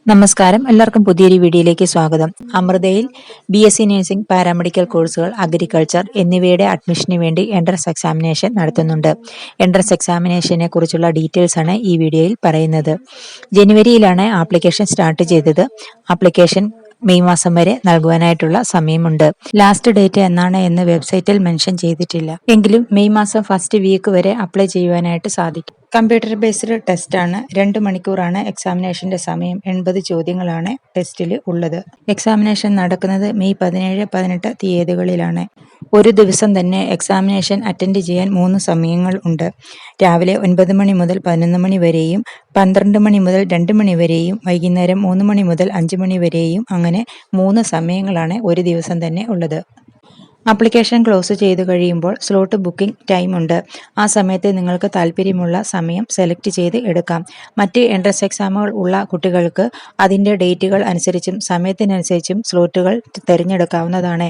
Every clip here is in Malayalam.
നമസ്കാരം, എല്ലാവർക്കും പുതിയൊരു വീഡിയോയിലേക്ക് സ്വാഗതം. അമൃതയിൽ BSc നഴ്സിംഗ്, പാരാമെഡിക്കൽ കോഴ്സുകൾ, അഗ്രികൾച്ചർ എന്നിവയുടെ അഡ്മിഷന് വേണ്ടി എൻട്രൻസ് എക്സാമിനേഷൻ നടത്തുന്നുണ്ട്. എൻട്രൻസ് എക്സാമിനേഷനെ കുറിച്ചുള്ള ഡീറ്റെയിൽസ് ആണ് ഈ വീഡിയോയിൽ പറയുന്നത്. ജനുവരിയിലാണ് ആപ്ലിക്കേഷൻ സ്റ്റാർട്ട് ചെയ്തത്. ആപ്ലിക്കേഷൻ മെയ് മാസം വരെ നൽകുവാനായിട്ടുള്ള സമയമുണ്ട്. ലാസ്റ്റ് ഡേറ്റ് എന്നാണ് എന്ന് വെബ്സൈറ്റിൽ മെൻഷൻ ചെയ്തിട്ടില്ല. എങ്കിലും മെയ് മാസം ഫസ്റ്റ് വീക്ക് വരെ അപ്ലൈ ചെയ്യുവാനായിട്ട് സാധിക്കും. കമ്പ്യൂട്ടർ ബേസ്ഡ് ടെസ്റ്റ് ആണ്. 2 മണിക്കൂറാണ് എക്സാമിനേഷന്റെ സമയം. 80 ചോദ്യങ്ങളാണ് ടെസ്റ്റിൽ ഉള്ളത്. എക്സാമിനേഷൻ നടക്കുന്നത് മെയ് 17, 18 തീയതികളിലാണ്. ഒരു ദിവസം തന്നെ എക്സാമിനേഷൻ അറ്റൻഡ് ചെയ്യാൻ 3 സമയങ്ങൾ ഉണ്ട്. രാവിലെ 9 മണി മുതൽ 11 മണി വരെയും, 12 മണി മുതൽ 2 മണി വരെയും, വൈകുന്നേരം 3 മണി മുതൽ 5 മണി വരെയും, അങ്ങനെ 3 സമയങ്ങളാണ് ഒരു ദിവസം തന്നെ ഉള്ളത്. ആപ്ലിക്കേഷൻ ക്ലോസ് ചെയ്ത് കഴിയുമ്പോൾ സ്ലോട്ട് ബുക്കിംഗ് ടൈം ഉണ്ട്. ആ സമയത്ത് നിങ്ങൾക്ക് താല്പര്യമുള്ള സമയം സെലക്ട് ചെയ്ത് എടുക്കാം. മറ്റ് എൻട്രൻസ് എക്സാമുകൾ ഉള്ള കുട്ടികൾക്ക് അതിൻ്റെ ഡേറ്റുകൾ അനുസരിച്ചും സമയത്തിനനുസരിച്ചും സ്ലോട്ടുകൾ തിരഞ്ഞെടുക്കാവുന്നതാണ്.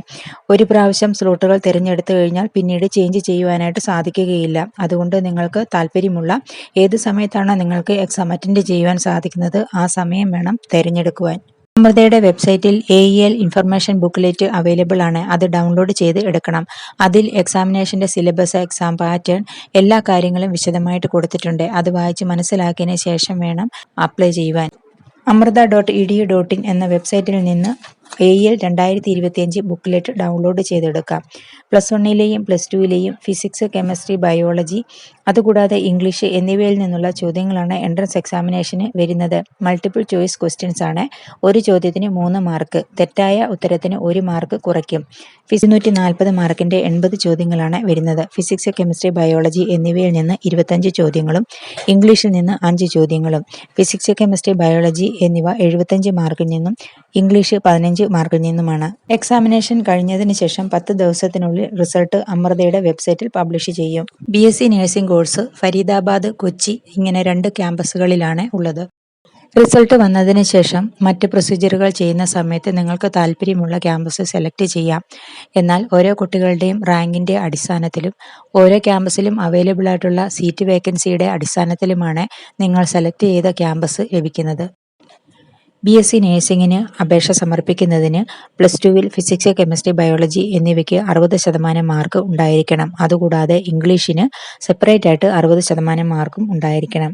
ഒരു പ്രാവശ്യം സ്ലോട്ടുകൾ തിരഞ്ഞെടുത്തു കഴിഞ്ഞാൽ പിന്നീട് ചേഞ്ച് ചെയ്യുവാനായിട്ട് സാധിക്കുകയില്ല. അതുകൊണ്ട് നിങ്ങൾക്ക് താല്പര്യമുള്ള ഏത് സമയത്താണോ നിങ്ങൾക്ക് എക്സാം അറ്റൻഡ് ചെയ്യുവാൻ സാധിക്കുന്നത് ആ സമയം വേണം തിരഞ്ഞെടുക്കുവാൻ. അമൃതയുടെ വെബ്സൈറ്റിൽ AEL ഇൻഫർമേഷൻ ബുക്ക്ലെറ്റ് അവൈലബിൾ ആണ്. അത് ഡൗൺലോഡ് ചെയ്ത് എടുക്കണം. അതിൽ എക്സാമിനേഷന്റെ സിലബസ്, എക്സാം പാറ്റേൺ, എല്ലാ കാര്യങ്ങളും വിശദമായിട്ട് കൊടുത്തിട്ടുണ്ട്. അത് വായിച്ച് മനസ്സിലാക്കിയതിന് ശേഷം വേണം അപ്ലൈ ചെയ്യുവാൻ. amrita.edu.in എന്ന വെബ്സൈറ്റിൽ നിന്ന് AEL 2025 ബുക്ക്ലെറ്റ് ഡൗൺലോഡ് ചെയ്തെടുക്കാം. +1ലെയും +2ലെയും ഫിസിക്സ്, കെമിസ്ട്രി, ബയോളജി, അതുകൂടാതെ ഇംഗ്ലീഷ് എന്നിവയിൽ നിന്നുള്ള ചോദ്യങ്ങളാണ് എൻട്രൻസ് എക്സാമിനേഷന് വരുന്നത്. മൾട്ടിപ്പിൾ ചോയ്സ് ക്വസ്റ്റ്യൻസ് ആണ്. ഒരു ചോദ്യത്തിന് 3 മാർക്ക്, തെറ്റായ ഉത്തരത്തിന് 1 മാർക്ക് കുറയ്ക്കും. 240 മാർക്കിന്റെ 80 ചോദ്യങ്ങളാണ് വരുന്നത്. ഫിസിക്സ്, കെമിസ്ട്രി, ബയോളജി എന്നിവയിൽ നിന്ന് 25 ചോദ്യങ്ങളും ഇംഗ്ലീഷിൽ നിന്ന് 5 ചോദ്യങ്ങളും. ഫിസിക്സ്, കെമിസ്ട്രി, ബയോളജി എന്നിവ 75 മാർക്കിൽ നിന്നും ഇംഗ്ലീഷ് 15 മാർക്കിൽ നിന്നുമാണ്. എക്സാമിനേഷൻ കഴിഞ്ഞതിന് ശേഷം 10 ദിവസത്തിനുള്ളിൽ റിസൾട്ട് അമൃതയുടെ വെബ്സൈറ്റിൽ പബ്ലിഷ് ചെയ്യും. BSc nursing course Faridabad, Kochi ഇങ്ങനെ 2 ക്യാമ്പസുകളിലാണ് ഉള്ളത്. റിസൾട്ട് വന്നതിന് ശേഷം മറ്റ് പ്രൊസീജിയറുകൾ ചെയ്യുന്ന സമയത്ത് നിങ്ങൾക്ക് താല്പര്യമുള്ള ക്യാമ്പസ് സെലക്ട് ചെയ്യാം. എന്നാൽ ഓരോ കുട്ടികളുടെയും റാങ്കിന്റെ അടിസ്ഥാനത്തിലും ഓരോ ക്യാമ്പസിലും അവൈലബിൾ ആയിട്ടുള്ള സീറ്റ് വേക്കൻസിയുടെ അടിസ്ഥാനത്തിലുമാണ് നിങ്ങൾ സെലക്ട് ചെയ്ത ക്യാമ്പസ് ലഭിക്കുന്നത്. BSc നഴ്സിംഗിന് അപേക്ഷ സമർപ്പിക്കുന്നതിന് +2വിൽ ഫിസിക്സ്, കെമിസ്ട്രി, ബയോളജി എന്നിവയ്ക്ക് 60% മാർക്ക് ഉണ്ടായിരിക്കണം. അതുകൂടാതെ ഇംഗ്ലീഷിന് സെപ്പറേറ്റ് ആയിട്ട് 60% മാർക്കും ഉണ്ടായിരിക്കണം.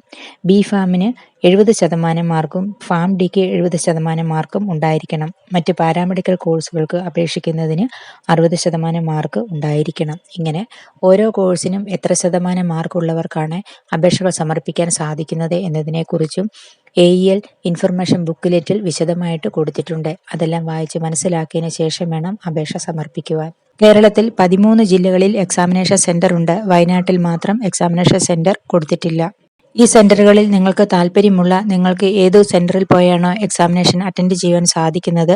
B.Pharmന് 70% മാർക്കും ഫാം ഡിക്ക് 70% മാർക്കും ഉണ്ടായിരിക്കണം. മറ്റ് പാരാമെഡിക്കൽ കോഴ്സുകൾക്ക് അപേക്ഷിക്കുന്നതിന് 60% മാർക്ക് ഉണ്ടായിരിക്കണം. ഇങ്ങനെ ഓരോ കോഴ്സിനും എത്ര ശതമാനം മാർക്ക് ഉള്ളവർക്കാണ് അപേക്ഷകൾ സമർപ്പിക്കാൻ സാധിക്കുന്നത് എന്നതിനെക്കുറിച്ചും AEL ഇൻഫർമേഷൻ ബുക്ക്ലെറ്റിൽ വിശദമായിട്ട് കൊടുത്തിട്ടുണ്ട്. അതെല്ലാം വായിച്ച് മനസ്സിലാക്കിയതിന് ശേഷം വേണം അപേക്ഷ സമർപ്പിക്കുവാൻ. കേരളത്തിൽ 13 ജില്ലകളിൽ എക്സാമിനേഷൻ സെന്റർ ഉണ്ട്. വയനാട്ടിൽ മാത്രം എക്സാമിനേഷൻ സെന്റർ കൊടുത്തിട്ടില്ല. ഈ സെന്ററുകളിൽ നിങ്ങൾക്ക് താല്പര്യമുള്ള, നിങ്ങൾക്ക് ഏത് സെന്ററിൽ പോയാണോ എക്സാമിനേഷൻ അറ്റൻഡ് ചെയ്യാൻ സാധിക്കുന്നത്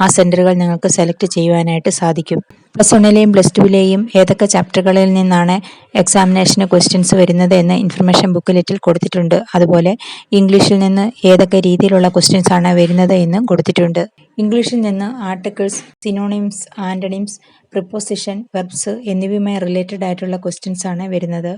ആ സെന്ററുകൾ നിങ്ങൾക്ക് സെലക്ട് ചെയ്യുവാനായിട്ട് സാധിക്കും. +1ലെയും +2ലെയും ഏതൊക്കെ ചാപ്റ്ററുകളിൽ നിന്നാണ് എക്സാമിനേഷന് ക്വസ്റ്റ്യൻസ് വരുന്നത് എന്ന് ഇൻഫർമേഷൻ ബുക്ക്ലെറ്റിൽ കൊടുത്തിട്ടുണ്ട്. അതുപോലെ ഇംഗ്ലീഷിൽ നിന്ന് ഏതൊക്കെ രീതിയിലുള്ള ക്വസ്റ്റ്യൻസ് ആണ് വരുന്നത് എന്നും കൊടുത്തിട്ടുണ്ട്. ഇംഗ്ലീഷിൽ നിന്ന് ആർട്ടിക്കിൾസ്, സിനോണിംസ്, ആന്റണിംസ്, പ്രിപ്പോസിഷൻ, വെർബ്സ് എന്നിവയുമായി റിലേറ്റഡ് ആയിട്ടുള്ള ക്വസ്റ്റ്യൻസ് ആണ് വരുന്നത്.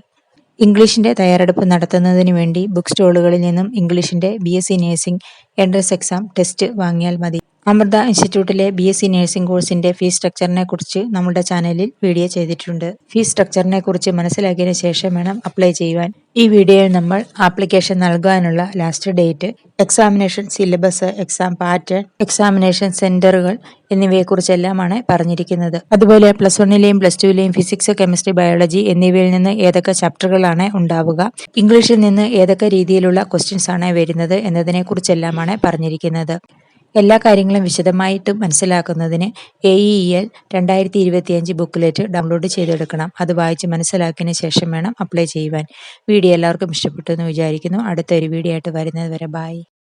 ഇംഗ്ലീഷിന്റെ തയ്യാറെടുപ്പ് നടത്തുന്നതിന് വേണ്ടി ബുക്ക് സ്റ്റോളുകളിൽ നിന്നും ഇംഗ്ലീഷിന്റെ BSc nursing entrance exam test വാങ്ങിയാൽ മതി. അമൃത ഇൻസ്റ്റിറ്റ്യൂട്ടിലെ BSc നഴ്സിംഗ് കോഴ്സിന്റെ ഫീസ് സ്ട്രക്ചറിനെ കുറിച്ച് നമ്മുടെ ചാനലിൽ വീഡിയോ ചെയ്തിട്ടുണ്ട്. ഫീസ് സ്ട്രക്ചറിനെ കുറിച്ച് മനസ്സിലാക്കിയതിന് ശേഷം വേണം അപ്ലൈ ചെയ്യുവാൻ. ഈ വീഡിയോയിൽ നമ്മൾ ആപ്ലിക്കേഷൻ നൽകാനുള്ള last date, examination syllabus, exam pattern, examination സെന്ററുകൾ എന്നിവയെക്കുറിച്ചെല്ലാമാണ് പറഞ്ഞിരിക്കുന്നത്. അതുപോലെ +1ലെയും +2ലെയും ഫിസിക്സ്, കെമിസ്ട്രി, ബയോളജി എന്നിവയിൽ നിന്ന് ഏതൊക്കെ ചാപ്റ്ററുകളാണ് ഉണ്ടാവുക, ഇംഗ്ലീഷിൽ നിന്ന് ഏതൊക്കെ രീതിയിലുള്ള ക്വസ്റ്റ്യൻസ് ആണ് വരുന്നത് എന്നതിനെക്കുറിച്ചെല്ലാമാണ് പറഞ്ഞിരിക്കുന്നത്. എല്ലാ കാര്യങ്ങളും വിശദമായിട്ട് മനസ്സിലാക്കുന്നതിന് AEL 2025 ബുക്ക്ലെറ്റ് ഡൗൺലോഡ് ചെയ്തെടുക്കണം. അത് വായിച്ച് മനസ്സിലാക്കിയതിന് ശേഷം വേണം അപ്ലൈ ചെയ്യുവാൻ. വീഡിയോ എല്ലാവർക്കും ഇഷ്ടപ്പെട്ടു എന്ന് വിചാരിക്കുന്നു. അടുത്ത ഒരു വീഡിയോ ആയിട്ട് വരുന്നത് വരെ ബൈ.